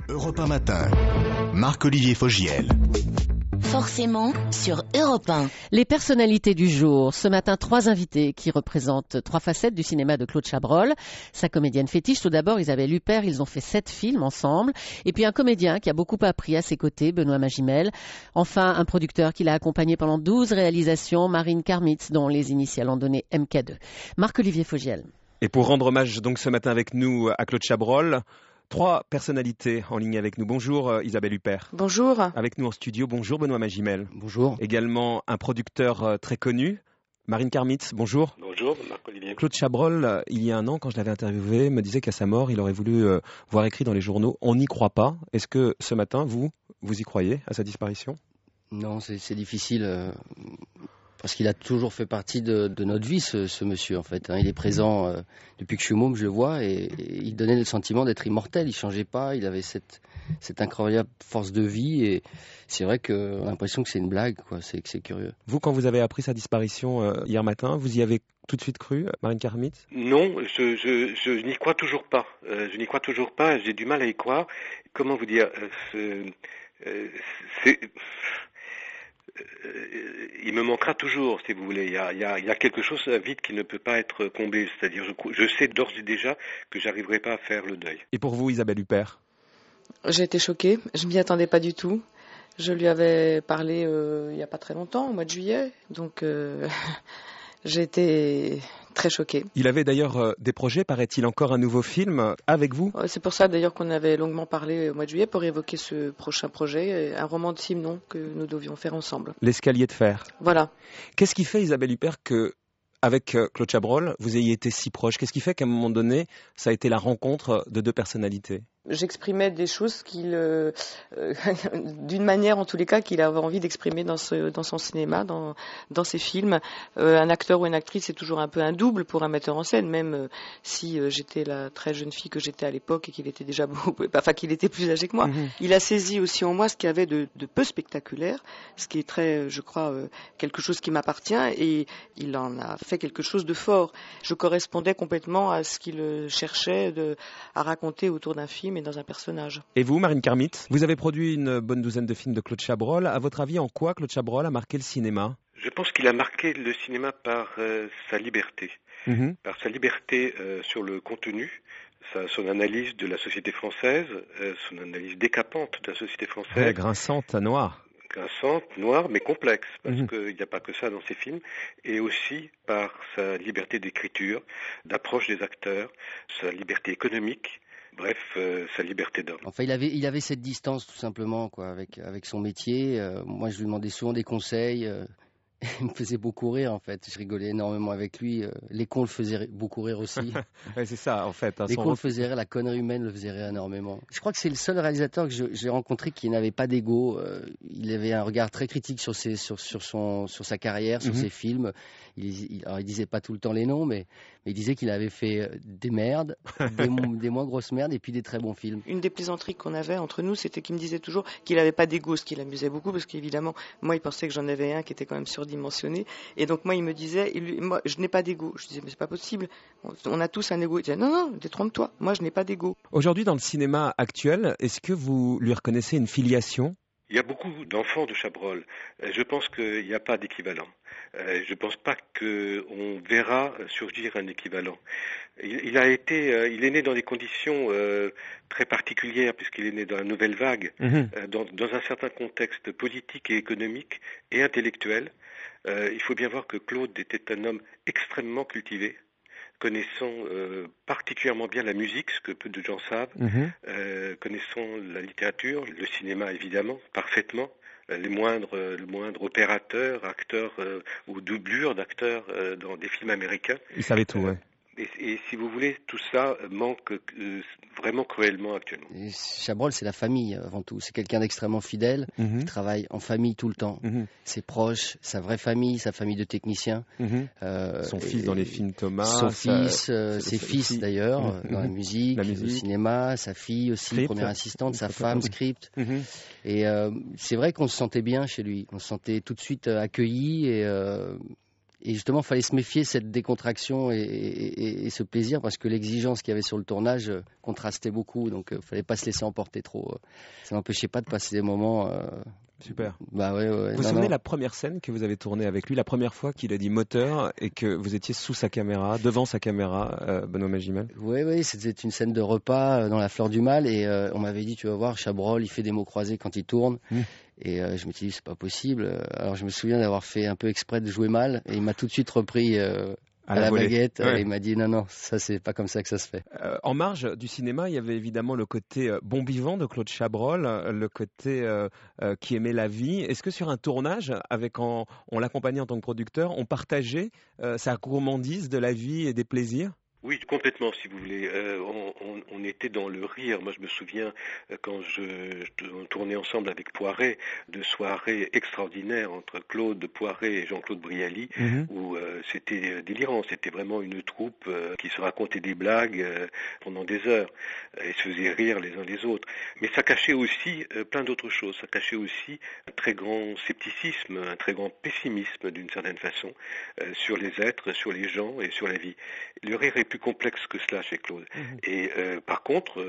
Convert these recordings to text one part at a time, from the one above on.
Europe 1 matin. Marc-Olivier Fogiel. Forcément sur Europe 1. Les personnalités du jour. Ce matin, 3 invités qui représentent 3 facettes du cinéma de Claude Chabrol. Sa comédienne fétiche, tout d'abord Isabelle Huppert. Ils ont fait 7 films ensemble. Et puis un comédien qui a beaucoup appris à ses côtés, Benoît Magimel. Enfin, un producteur qui l'a accompagné pendant 12 réalisations, Marine Karmitz, dont les initiales ont donné MK2. Marc-Olivier Fogiel. Et pour rendre hommage donc ce matin avec nous à Claude Chabrol, 3 personnalités en ligne avec nous. Bonjour Isabelle Huppert. Bonjour. Avec nous en studio, bonjour Benoît Magimel. Bonjour. Également un producteur très connu, Marine Karmitz, bonjour. Bonjour Marc-Olivier. Claude Chabrol, il y a un an, quand je l'avais interviewé, me disait qu'à sa mort, il aurait voulu voir écrit dans les journaux « On n'y croit pas ». Est-ce que ce matin, vous y croyez à sa disparition ? Non, c'est difficile. Parce qu'il a toujours fait partie de notre vie, ce monsieur, en fait. Il est présent depuis que je suis môme, je le vois, et il donnait le sentiment d'être immortel. Il changeait pas, il avait cette incroyable force de vie, et c'est vrai qu'on a l'impression que c'est une blague, quoi. C'est curieux. Vous, quand vous avez appris sa disparition hier matin, vous y avez tout de suite cru, Marine Karmitz ? Non, je n'y crois toujours pas. Je n'y crois toujours pas, j'ai du mal à y croire. Comment vous dire il me manquera toujours, si vous voulez. Il y a quelque chose, un vide qui ne peut pas être comblé. C'est-à-dire, je sais d'ores et déjà que j'arriverai pas à faire le deuil. Et pour vous, Isabelle Huppert ? J'ai été choquée, je m'y attendais pas du tout. Je lui avais parlé il n'y a pas très longtemps, au mois de juillet, donc j'ai été très choquée. Il avait d'ailleurs des projets, paraît-il, encore un nouveau film avec vous ? C'est pour ça d'ailleurs qu'on avait longuement parlé au mois de juillet pour évoquer ce prochain projet, un roman de Simenon que nous devions faire ensemble. L'escalier de fer. Voilà. Qu'est-ce qui fait, Isabelle Huppert, que avec Claude Chabrol, vous ayez été si proche ? Qu'est-ce qui fait qu'à un moment donné, ça a été la rencontre de 2 personnalités ? J'exprimais des choses d'une manière en tous les cas qu'il avait envie d'exprimer dans son cinéma, dans ses films. Un acteur ou une actrice, c'est toujours un peu un double pour un metteur en scène, même si j'étais la très jeune fille que j'étais à l'époque et qu'il était déjà qu'il était plus âgé que moi. Mm-hmm. Il a saisi aussi en moi ce qu'il y avait de peu spectaculaire, ce qui est très, je crois, quelque chose qui m'appartient, et il en a fait quelque chose de fort. Je correspondais complètement à ce qu'il cherchait à raconter autour d'un film et dans un personnage. Et vous, Marine Karmitz, vous avez produit une bonne douzaine de films de Claude Chabrol. À votre avis, en quoi Claude Chabrol a marqué le cinéma ? Je pense qu'il a marqué le cinéma par sa liberté. Mm-hmm. Par sa liberté sur le contenu, son analyse de la société française, son analyse décapante de la société française. Ouais, grinçante, noire. Grinçante, noire, mais complexe, parce qu'il n'y a pas que ça dans ses films, et aussi par sa liberté d'écriture, d'approche des acteurs, sa liberté économique. Bref, sa liberté d'homme. Enfin, il avait cette distance tout simplement, quoi, avec son métier. Moi, je lui demandais souvent des conseils. Il me faisait beaucoup rire, en fait. Je rigolais énormément avec lui. Les cons le faisaient beaucoup rire aussi. Ouais, c'est ça, en fait. Les cons le faisaient rire, la connerie humaine le faisait rire énormément. Je crois que c'est le seul réalisateur que j'ai rencontré qui n'avait pas d'ego. Il avait un regard très critique sur sa carrière, sur ses films. Alors, il disait pas tout le temps les noms, mais il disait qu'il avait fait des merdes, des moins grosses merdes, et puis des très bons films. Une des plaisanteries qu'on avait entre nous, c'était qu'il me disait toujours qu'il n'avait pas d'ego, ce qui l'amusait beaucoup, parce qu'évidemment, moi, il pensait que j'en avais un qui était quand même surdimensionné. Et donc, moi, il me disait, moi, je n'ai pas d'ego. Je disais, mais c'est pas possible. On a tous un ego. Il disait, non, détrompe-toi. Moi, je n'ai pas d'ego. Aujourd'hui, dans le cinéma actuel, est-ce que vous lui reconnaissez une filiation ? Il y a beaucoup d'enfants de Chabrol. Je pense qu'il n'y a pas d'équivalent. Je ne pense pas qu'on verra surgir un équivalent. Il est né dans des conditions très particulières, puisqu'il est né dans la nouvelle vague, dans un certain contexte politique et économique et intellectuel. Il faut bien voir que Claude était un homme extrêmement cultivé, connaissant particulièrement bien la musique, ce que peu de gens savent, connaissant la littérature, le cinéma évidemment, parfaitement, le moindre opérateur, acteur ou doublure d'acteurs dans des films américains. Il savait tout, ouais. Et si vous voulez, tout ça manque vraiment cruellement actuellement. Et Chabrol, c'est la famille avant tout. C'est quelqu'un d'extrêmement fidèle. Il travaille en famille tout le temps. Ses proches, sa vraie famille, sa famille de techniciens. Son fils dans les films Thomas. Son fils, ses fils d'ailleurs, dans la musique, le cinéma, sa fille aussi, Script. première assistante, sa femme, script. Et c'est vrai qu'on se sentait bien chez lui. On se sentait tout de suite accueilli Et justement, il fallait se méfier de cette décontraction et ce plaisir, parce que l'exigence qu'il y avait sur le tournage contrastait beaucoup. Donc, il ne fallait pas se laisser emporter trop. Ça n'empêchait pas de passer des moments... Super. Bah ouais. Vous vous souvenez la première scène que vous avez tournée avec lui, la première fois qu'il a dit moteur et que vous étiez sous sa caméra, devant sa caméra, Benoît Magimel? Oui, c'était une scène de repas dans La Fleur du Mal et on m'avait dit, tu vas voir, Chabrol, il fait des mots croisés quand il tourne. Et je me suis dit, c'est pas possible. Alors je me souviens d'avoir fait un peu exprès de jouer mal et il m'a tout de suite repris à la baguette. Ouais. Et il m'a dit, non, ça c'est pas comme ça que ça se fait. En marge du cinéma, il y avait évidemment le côté bon vivant de Claude Chabrol, le côté qui aimait la vie. Est-ce que sur un tournage, on l'accompagnait en tant que producteur, on partageait sa gourmandise de la vie et des plaisirs? Oui, complètement, si vous voulez. On était dans le rire. Moi, je me souviens quand on tournait ensemble avec Poiret, de soirées extraordinaires entre Claude Poiret et Jean-Claude Brialy, où c'était délirant. C'était vraiment une troupe qui se racontait des blagues pendant des heures et se faisait rire les uns les autres. Mais ça cachait aussi plein d'autres choses. Ça cachait aussi un très grand scepticisme, un très grand pessimisme d'une certaine façon sur les êtres, sur les gens et sur la vie. Le rire est plus complexe que cela chez Claude. Et par contre,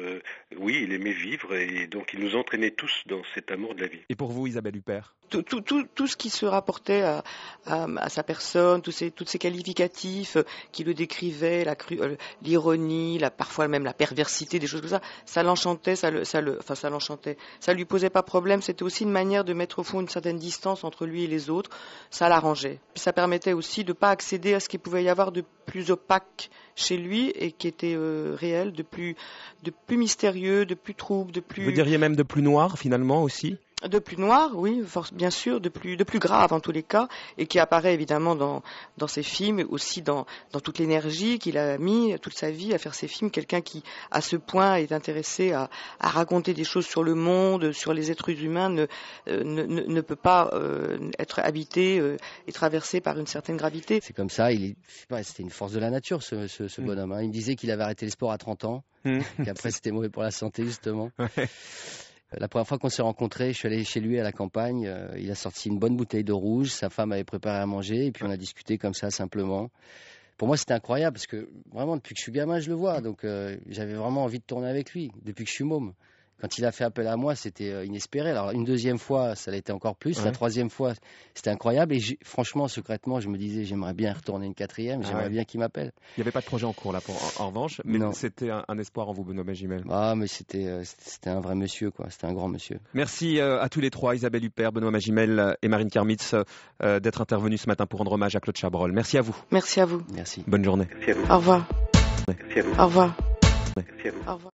oui, il aimait vivre et donc il nous entraînait tous dans cet amour de la vie. Et pour vous, Isabelle Huppert? Tout ce qui se rapportait à sa personne, tous ces qualificatifs qui le décrivaient, l'ironie, parfois même la perversité, des choses comme ça, ça l'enchantait, ça l'enchantait. Ça lui posait pas problème. C'était aussi une manière de mettre au fond une certaine distance entre lui et les autres. Ça l'arrangeait. Puis ça permettait aussi de pas accéder à ce qu'il pouvait y avoir de plus opaque chez lui et qui était réel, de plus mystérieux, de plus trouble, de plus... Vous diriez même de plus noir finalement aussi? De plus noir, oui, bien sûr, de plus grave en tous les cas, et qui apparaît évidemment dans ses films, aussi dans toute l'énergie qu'il a mis toute sa vie à faire ses films. Quelqu'un qui, à ce point, est intéressé à raconter des choses sur le monde, sur les êtres humains, ne peut pas être habité et traversé par une certaine gravité. C'est comme ça, c'était une force de la nature, ce bonhomme. Hein. Il me disait qu'il avait arrêté le sport à 30 ans, qu'après c'était mauvais pour la santé, justement. La première fois qu'on s'est rencontrés, je suis allé chez lui à la campagne. Il a sorti une bonne bouteille de rouge. Sa femme avait préparé à manger. Et puis on a discuté comme ça, simplement. Pour moi, c'était incroyable parce que vraiment, depuis que je suis gamin, je le vois. Donc j'avais vraiment envie de tourner avec lui, depuis que je suis môme. Quand il a fait appel à moi, c'était inespéré. Alors une deuxième fois, ça l'était encore plus. Ouais. La troisième fois, c'était incroyable. Et franchement, secrètement, je me disais, j'aimerais bien retourner une quatrième. J'aimerais bien qu'il m'appelle. Il n'y avait pas de projet en cours là, en revanche. Mais c'était un espoir en vous, Benoît Magimel. Ah, mais c'était un vrai monsieur, quoi. C'était un grand monsieur. Merci à tous les trois, Isabelle Huppert, Benoît Magimel et Marine Kermitz, d'être intervenus ce matin pour rendre hommage à Claude Chabrol. Merci à vous. Merci à vous. Merci. Bonne journée. Merci à vous. Au revoir. Merci à vous. Au revoir. Merci à vous. Au revoir.